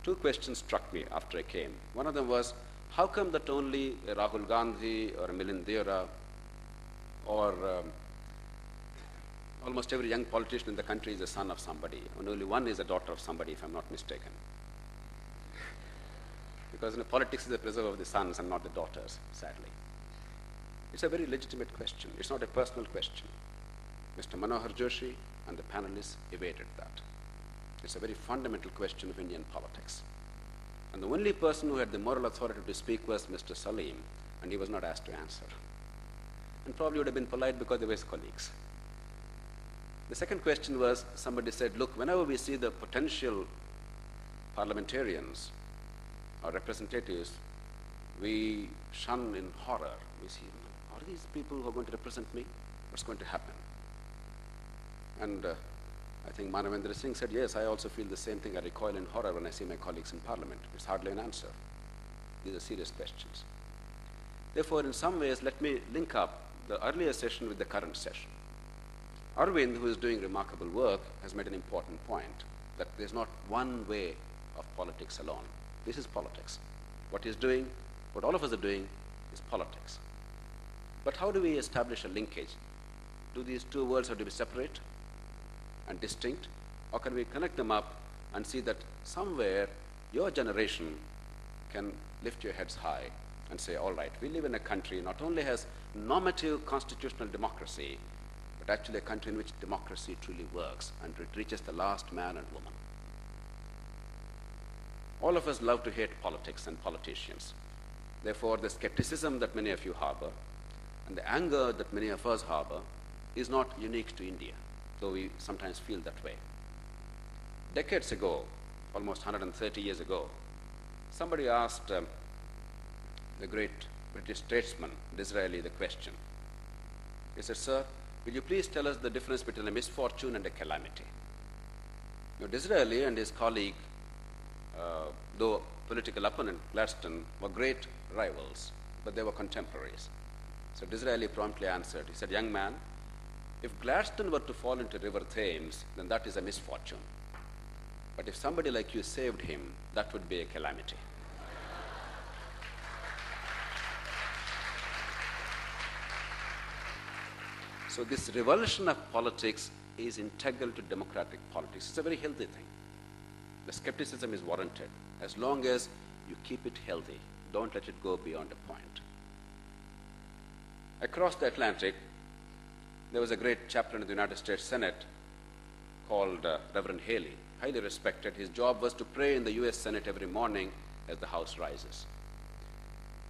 Two questions struck me after I came. One of them was, how come that only a Rahul Gandhi or a Milind Deora or almost every young politician in the country is a son of somebody, and only one is a daughter of somebody, if I'm not mistaken? Because politics is the preserve of the sons and not the daughters, sadly. It's a very legitimate question. It's not a personal question. Mr. Manohar Joshi and the panelists evaded that. It's a very fundamental question of Indian politics. And the only person who had the moral authority to speak was Mr. Salim, and he was not asked to answer. And probably would have been polite because they were his colleagues. The second question was, somebody said, look, whenever we see the potential parliamentarians or representatives, we shun in horror. We see, are these people who are going to represent me? What's going to happen? And I think Manavendra Singh said, yes, I also feel the same thing. I recoil in horror when I see my colleagues in Parliament. It's hardly an answer. These are serious questions. Therefore, in some ways, let me link up the earlier session with the current session. Arvind, who is doing remarkable work, has made an important point, that there's not one way of politics alone. This is politics. What he's doing, what all of us are doing, is politics. But how do we establish a linkage? Do these two worlds have to be separate and distinct, or can we connect them up and see that somewhere your generation can lift your heads high and say, all right, we live in a country not only has normative constitutional democracy, but actually a country in which democracy truly works and it reaches the last man and woman. All of us love to hate politics and politicians. Therefore, the skepticism that many of you harbor and the anger that many of us harbor is not unique to India, though we sometimes feel that way. Decades ago, almost 130 years ago, somebody asked the great British statesman, Disraeli, the question. He said, sir, will you please tell us the difference between a misfortune and a calamity? Disraeli and his colleague, though political opponent Gladstone, were great rivals, but they were contemporaries. So Disraeli promptly answered. He said, young man, if Gladstone were to fall into River Thames, then that is a misfortune. But if somebody like you saved him, that would be a calamity. So this revulsion of politics is integral to democratic politics. It's a very healthy thing. The skepticism is warranted as long as you keep it healthy. Don't let it go beyond a point. Across the Atlantic, there was a great chaplain of the United States Senate called Reverend Haley, highly respected. His job was to pray in the US Senate every morning as the House rises.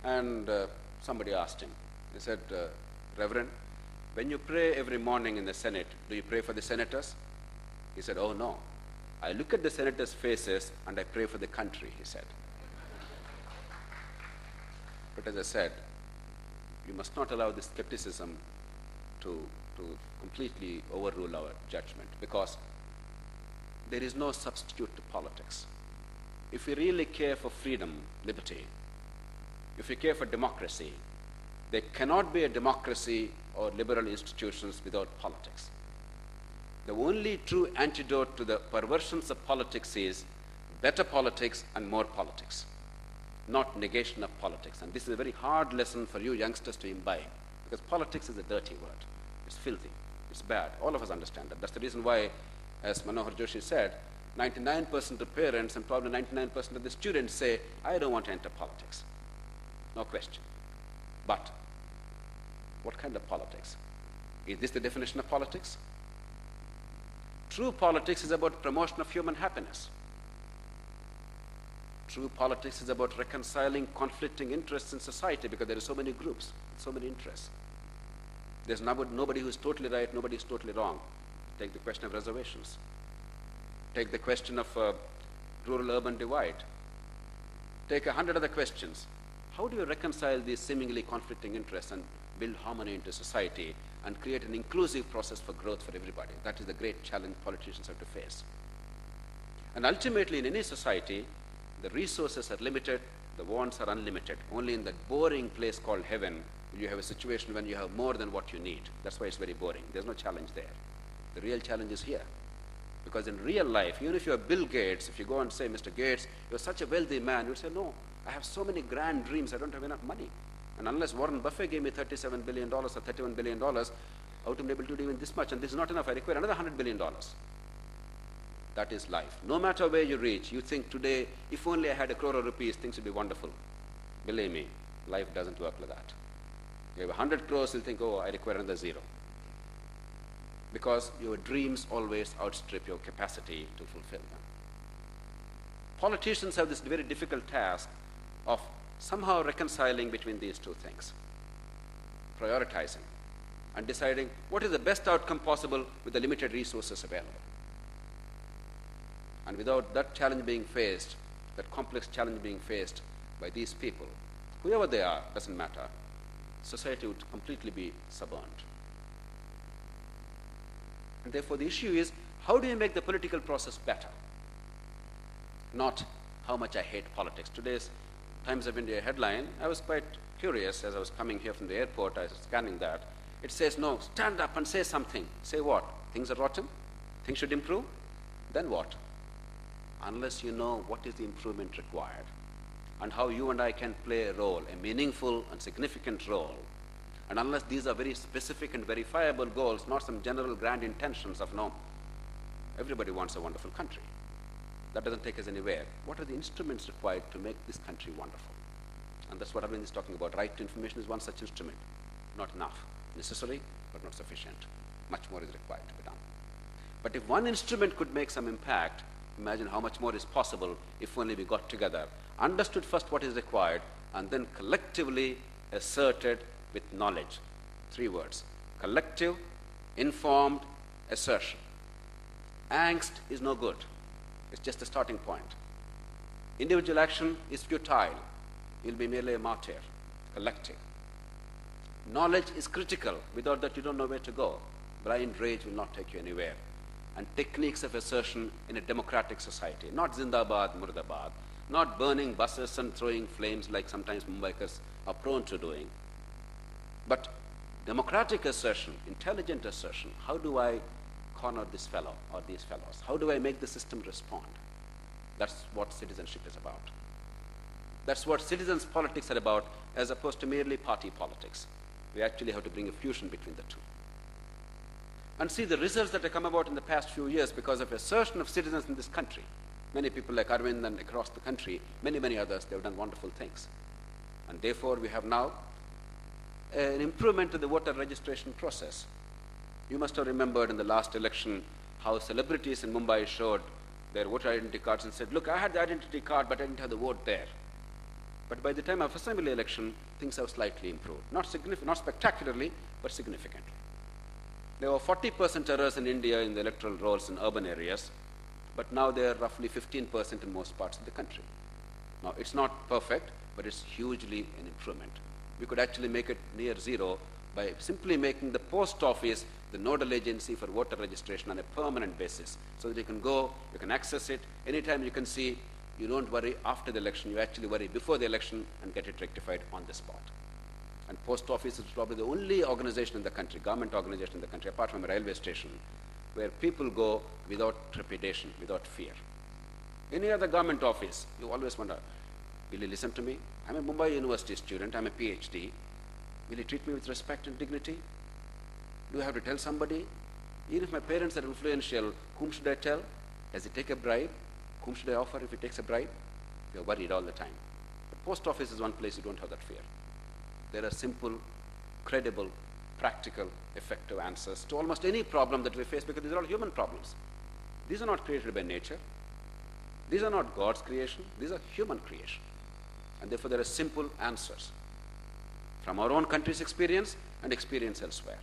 And somebody asked him, he said, Reverend, when you pray every morning in the Senate, do you pray for the senators? He said, oh no. I look at the senators' faces and I pray for the country, he said. But as I said, you must not allow this skepticism to completely overrule our judgment, because there is no substitute to politics. If we really care for freedom, liberty, if we care for democracy, there cannot be a democracy or liberal institutions without politics. The only true antidote to the perversions of politics is better politics and more politics, not negation of politics. And this is a very hard lesson for you youngsters to imbibe, because politics is a dirty word. It's filthy. It's bad. All of us understand that. That's the reason why, as Manohar Joshi said, 99% of parents and probably 99% of the students say, I don't want to enter politics. No question. But what kind of politics? Is this the definition of politics? True politics is about promotion of human happiness. True politics is about reconciling conflicting interests in society, because there are so many groups, so many interests. There's nobody who's totally right, nobody is totally wrong. Take the question of reservations. Take the question of rural-urban divide. Take 100 other questions. How do you reconcile these seemingly conflicting interests and build harmony into society and create an inclusive process for growth for everybody? That is the great challenge politicians have to face. And ultimately, in any society, the resources are limited, the wants are unlimited. Only in that boring place called heaven will you have a situation when you have more than what you need. That's why it's very boring. There's no challenge there. The real challenge is here. Because in real life, even if you're Bill Gates, if you go and say, Mr. Gates, you're such a wealthy man, you'll say, no, I have so many grand dreams, I don't have enough money. And unless Warren Buffett gave me $37 billion or $31 billion, I wouldn't be able to do even this much, and this is not enough, I require another $100 billion. That is life. No matter where you reach, you think today, if only I had ₹1 crore, things would be wonderful. Believe me, life doesn't work like that. You have 100 crores, you'll think, oh, I require another 0. Because your dreams always outstrip your capacity to fulfill them. Politicians have this very difficult task of somehow reconciling between these two things, prioritizing and deciding what is the best outcome possible with the limited resources available. And without that challenge being faced, that complex challenge being faced by these people, whoever they are, doesn't matter, society would completely be subverted. And therefore the issue is, how do you make the political process better? Not how much I hate politics. Today's Times of India headline, I was quite curious as I was coming here from the airport, I was scanning that. It says, no, stand up and say something. Say what? Things are rotten? Things should improve? Then what? Unless you know what is the improvement required and how you and I can play a role, a meaningful and significant role, and unless these are very specific and verifiable goals, not some general grand intentions of, no, everybody wants a wonderful country. That doesn't take us anywhere. What are the instruments required to make this country wonderful? And that's what Arvind is talking about. Right to information is one such instrument. Not enough. Necessary, but not sufficient. Much more is required to be done. But if one instrument could make some impact, imagine how much more is possible if only we got together, understood first what is required, and then collectively asserted with knowledge. 3 words. Collective, informed, assertion. Angst is no good. It's just a starting point. Individual action is futile. You'll be merely a martyr. Collective. Knowledge is critical. Without that, you don't know where to go. Blind rage will not take you anywhere. And techniques of assertion in a democratic society. Not Zindabad, Murdabad. Not burning buses and throwing flames like sometimes Mumbaikars are prone to doing. But democratic assertion, intelligent assertion. How do I corner this fellow or these fellows? How do I make the system respond? That's what citizenship is about. That's what citizens' politics are about, as opposed to merely party politics. We actually have to bring a fusion between the two. And see the results that have come about in the past few years because of assertion of citizens in this country. Many people like Arvind and across the country, many, many others, they've done wonderful things. And therefore, we have now an improvement to the voter registration process. You must have remembered in the last election how celebrities in Mumbai showed their voter identity cards and said, look, I had the identity card, but I didn't have the vote there. But by the time of assembly election, things have slightly improved. Not spectacularly, but significantly. There were 40% errors in India in the electoral rolls in urban areas, but now they are roughly 15% in most parts of the country. Now, it's not perfect, but it's hugely an improvement. We could actually make it near 0 by simply making the post office the nodal agency for voter registration on a permanent basis, so that you can go, you can access it, anytime you can see, you don't worry after the election, you actually worry before the election and get it rectified on the spot. And post office is probably the only organization in the country, government organization in the country, apart from a railway station, where people go without trepidation, without fear. Any other government office, you always wonder, will he listen to me? I'm a Mumbai University student, I'm a PhD. Will he treat me with respect and dignity? Do I have to tell somebody? Even if my parents are influential, whom should I tell? Does he take a bribe? Whom should I offer if he takes a bribe? You're worried all the time. The post office is one place you don't have that fear. There are simple, credible, practical, effective answers to almost any problem that we face, because these are all human problems. These are not created by nature. These are not God's creation. These are human creation. And therefore there are simple answers from our own country's experience and experience elsewhere.